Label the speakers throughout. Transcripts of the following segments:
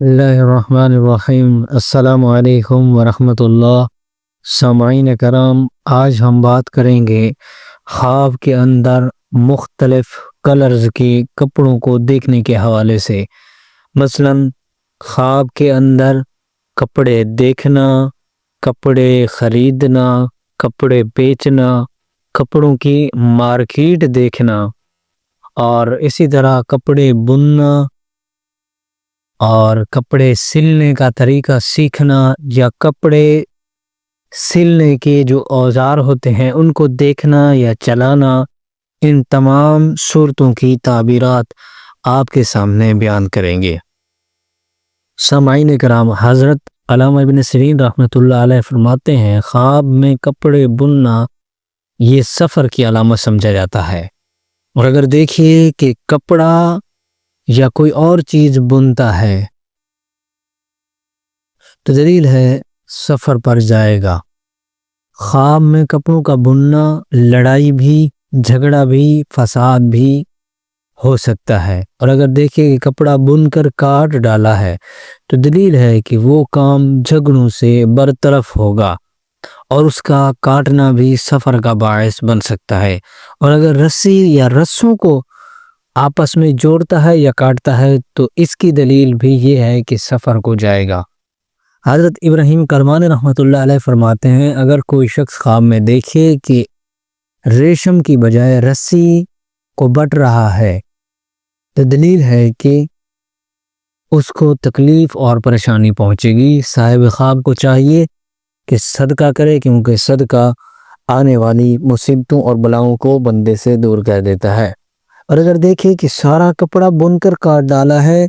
Speaker 1: اللہ الرحمن الرحیم۔ السلام علیکم ورحمۃ اللہ۔ سامعین کرام، آج ہم بات کریں گے خواب کے اندر مختلف کلرز کے کپڑوں کو دیکھنے کے حوالے سے۔ مثلاً خواب کے اندر کپڑے دیکھنا، کپڑے خریدنا، کپڑے بیچنا، کپڑوں کی مارکیٹ دیکھنا، اور اسی طرح کپڑے بننا اور کپڑے سلنے کا طریقہ سیکھنا، یا کپڑے سلنے کے جو اوزار ہوتے ہیں ان کو دیکھنا یا چلانا، ان تمام صورتوں کی تعبیرات آپ کے سامنے بیان کریں گے۔ سامعین کرام، حضرت علامہ ابن سیرین رحمۃ اللہ علیہ فرماتے ہیں، خواب میں کپڑے بننا یہ سفر کی علامت سمجھا جاتا ہے۔ اور اگر دیکھیے کہ کپڑا یا کوئی اور چیز بنتا ہے تو دلیل ہے سفر پر جائے گا۔ خواب میں کپڑوں کا بننا لڑائی بھی، جھگڑا بھی، فساد بھی ہو سکتا ہے۔ اور اگر دیکھیں کہ کپڑا بن کر کاٹ ڈالا ہے تو دلیل ہے کہ وہ کام جھگڑوں سے برطرف ہوگا، اور اس کا کاٹنا بھی سفر کا باعث بن سکتا ہے۔ اور اگر رسی یا رسوں کو آپس میں جوڑتا ہے یا کاٹتا ہے تو اس کی دلیل بھی یہ ہے کہ سفر کو جائے گا۔ حضرت ابراہیم کرمانی رحمۃ اللہ علیہ فرماتے ہیں، اگر کوئی شخص خواب میں دیکھے کہ ریشم کی بجائے رسی کو بٹ رہا ہے تو دلیل ہے کہ اس کو تکلیف اور پریشانی پہنچے گی۔ صاحب خواب کو چاہیے کہ صدقہ کرے، کیونکہ صدقہ آنے والی مصیبتوں اور بلاؤں کو بندے سے دور کر دیتا ہے۔ اور اگر دیکھیں کہ سارا کپڑا بن کر کاٹ ڈالا ہے،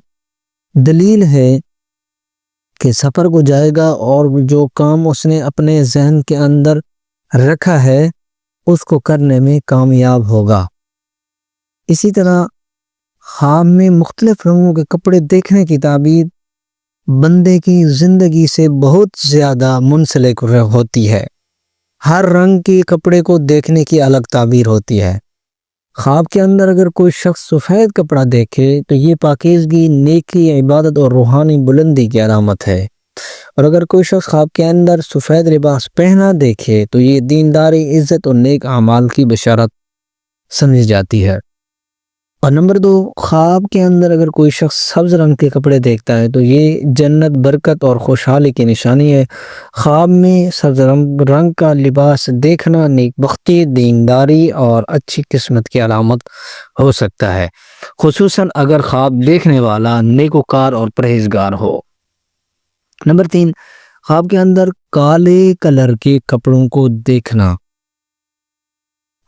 Speaker 1: دلیل ہے کہ سفر کو جائے گا، اور جو کام اس نے اپنے ذہن کے اندر رکھا ہے اس کو کرنے میں کامیاب ہوگا۔ اسی طرح خواب میں مختلف رنگوں کے کپڑے دیکھنے کی تعبیر بندے کی زندگی سے بہت زیادہ منسلک ہوتی ہے۔ ہر رنگ کے کپڑے کو دیکھنے کی الگ تعبیر ہوتی ہے۔ خواب کے اندر اگر کوئی شخص سفید کپڑا دیکھے تو یہ پاکیزگی، نیکی، عبادت اور روحانی بلندی کی علامت ہے۔ اور اگر کوئی شخص خواب کے اندر سفید لباس پہنا دیکھے تو یہ دینداری، عزت اور نیک اعمال کی بشارت سمجھی جاتی ہے۔ اور نمبر 2، خواب کے اندر اگر کوئی شخص سبز رنگ کے کپڑے دیکھتا ہے تو یہ جنت، برکت اور خوشحالی کی نشانی ہے۔ خواب میں سبز رنگ کا لباس دیکھنا نیک بختی، دینداری اور اچھی قسمت کی علامت ہو سکتا ہے، خصوصاً اگر خواب دیکھنے والا نیکوکار اور پرہیزگار ہو۔ نمبر 3، خواب کے اندر کالے کلر کے کپڑوں کو دیکھنا۔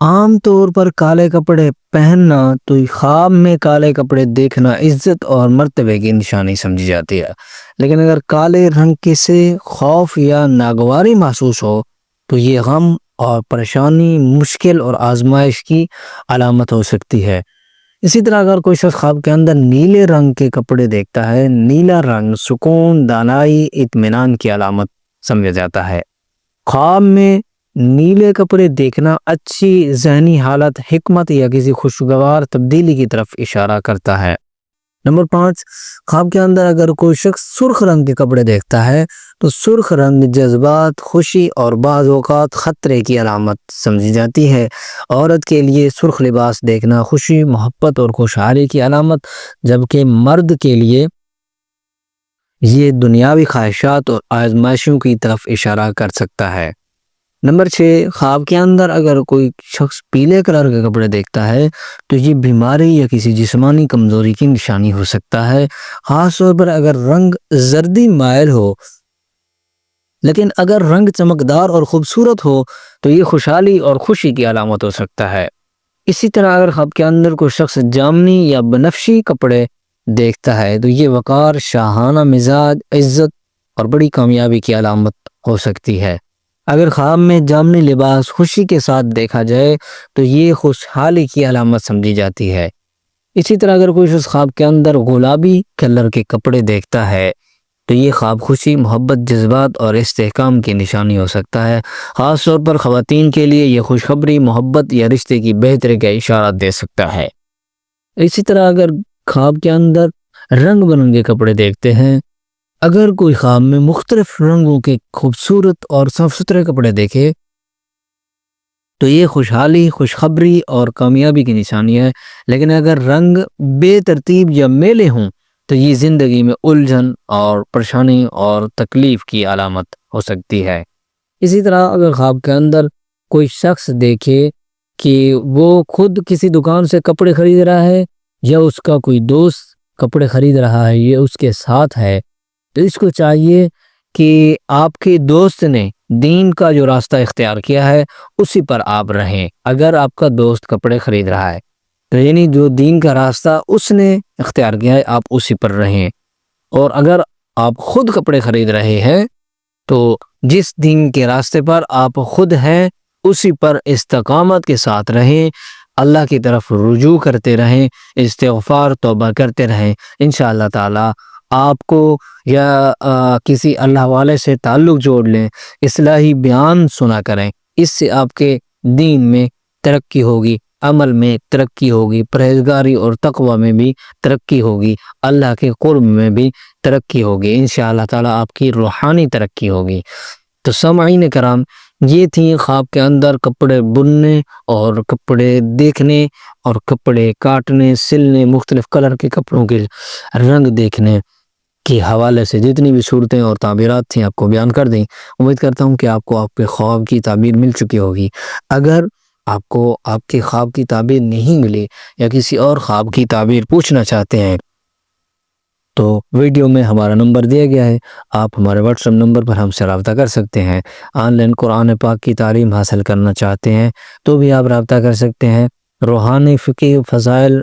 Speaker 1: عام طور پر کالے کپڑے پہننا تو خواب میں کالے کپڑے دیکھنا عزت اور مرتبے کی نشانی سمجھی جاتی ہے، لیکن اگر کالے رنگ سے خوف یا ناگواری محسوس ہو تو یہ غم اور پریشانی، مشکل اور آزمائش کی علامت ہو سکتی ہے۔ اسی طرح اگر کوئی شخص خواب کے اندر نیلے رنگ کے کپڑے دیکھتا ہے، نیلا رنگ سکون، دانائی، اطمینان کی علامت سمجھا جاتا ہے۔ خواب میں نیلے کپڑے دیکھنا اچھی ذہنی حالت، حکمت یا کسی خوشگوار تبدیلی کی طرف اشارہ کرتا ہے۔ نمبر 5، خواب کے اندر اگر کوئی شخص سرخ رنگ کے کپڑے دیکھتا ہے تو سرخ رنگ جذبات، خوشی اور بعض اوقات خطرے کی علامت سمجھی جاتی ہے۔ عورت کے لیے سرخ لباس دیکھنا خوشی، محبت اور خوشحالی کی علامت، جبکہ مرد کے لیے یہ دنیاوی خواہشات اور آزمائشوں کی طرف اشارہ کر سکتا ہے۔ نمبر 6، خواب کے اندر اگر کوئی شخص پیلے کلر کے کپڑے دیکھتا ہے تو یہ بیماری یا کسی جسمانی کمزوری کی نشانی ہو سکتا ہے، خاص طور پر اگر رنگ زردی مائل ہو، لیکن اگر رنگ چمکدار اور خوبصورت ہو تو یہ خوشحالی اور خوشی کی علامت ہو سکتا ہے۔ اسی طرح اگر خواب کے اندر کوئی شخص جامنی یا بنفشی کپڑے دیکھتا ہے تو یہ وقار، شاہانہ مزاج، عزت اور بڑی کامیابی کی علامت ہو سکتی ہے۔ اگر خواب میں جامنی لباس خوشی کے ساتھ دیکھا جائے تو یہ خوشحالی کی علامت سمجھی جاتی ہے۔ اسی طرح اگر کوئی شخص خواب کے اندر گلابی کلر کے کپڑے دیکھتا ہے تو یہ خواب خوشی، محبت، جذبات اور استحکام کی نشانی ہو سکتا ہے، خاص طور پر خواتین کے لیے یہ خوشخبری، محبت یا رشتے کی بہتری کا اشارہ دے سکتا ہے۔ اسی طرح اگر خواب کے اندر رنگ برنگے کپڑے دیکھتے ہیں اگر کوئی خواب میں مختلف رنگوں کے خوبصورت اور صاف ستھرے کپڑے دیکھے تو یہ خوشحالی، خوشخبری اور کامیابی کی نشانی ہے، لیکن اگر رنگ بے ترتیب یا میلے ہوں تو یہ زندگی میں الجھن اور پریشانی اور تکلیف کی علامت ہو سکتی ہے۔ اسی طرح اگر خواب کے اندر کوئی شخص دیکھے کہ وہ خود کسی دکان سے کپڑے خرید رہا ہے یا اس کا کوئی دوست کپڑے خرید رہا ہے، یہ اس کے ساتھ ہے، تو اس کو چاہیے کہ آپ کے دوست نے دین کا جو راستہ اختیار کیا ہے اسی پر آپ رہیں۔ اگر آپ کا دوست کپڑے خرید رہا ہے تو یعنی جو دین کا راستہ اس نے اختیار کیا ہے آپ اسی پر رہیں، اور اگر آپ خود کپڑے خرید رہے ہیں تو جس دین کے راستے پر آپ خود ہیں اسی پر استقامت کے ساتھ رہیں، اللہ کی طرف رجوع کرتے رہیں، استغفار توبہ کرتے رہیں۔ انشاءاللہ تعالی آپ کو یا کسی اللہ والے سے تعلق جوڑ لیں، اصلاحی بیان سنا کریں، اس سے آپ کے دین میں ترقی ہوگی، عمل میں ترقی ہوگی، پرہیزگاری اور تقوی میں بھی ترقی ہوگی، اللہ کے قرب میں بھی ترقی ہوگی، انشاءاللہ تعالیٰ آپ کی روحانی ترقی ہوگی۔ تو سامعین کرام، یہ تھی خواب کے اندر کپڑے بننے اور کپڑے دیکھنے اور کپڑے کاٹنے، سلنے، مختلف کلر کے کپڑوں کے رنگ دیکھنے کے حوالے سے جتنی بھی صورتیں اور تعبیرات تھیں آپ کو بیان کر دیں۔ امید کرتا ہوں کہ آپ کو آپ کے خواب کی تعبیر مل چکی ہوگی۔ اگر آپ کو آپ کے خواب کی تعبیر نہیں ملی یا کسی اور خواب کی تعبیر پوچھنا چاہتے ہیں تو ویڈیو میں ہمارا نمبر دیا گیا ہے، آپ ہمارے واٹس ایپ نمبر پر ہم سے رابطہ کر سکتے ہیں۔ آن لائن قرآن پاک کی تعلیم حاصل کرنا چاہتے ہیں تو بھی آپ رابطہ کر سکتے ہیں۔ روحانی فقہ، فضائل،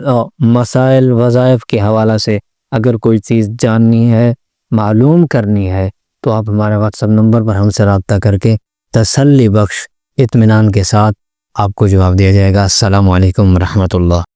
Speaker 1: مسائل، وظائف کے حوالہ سے اگر کوئی چیز جاننی ہے، معلوم کرنی ہے تو آپ ہمارے واٹس ایپ نمبر پر ہم سے رابطہ کر کے تسلی بخش اطمینان کے ساتھ آپ کو جواب دیا جائے گا۔ السلام علیکم ورحمۃ اللہ۔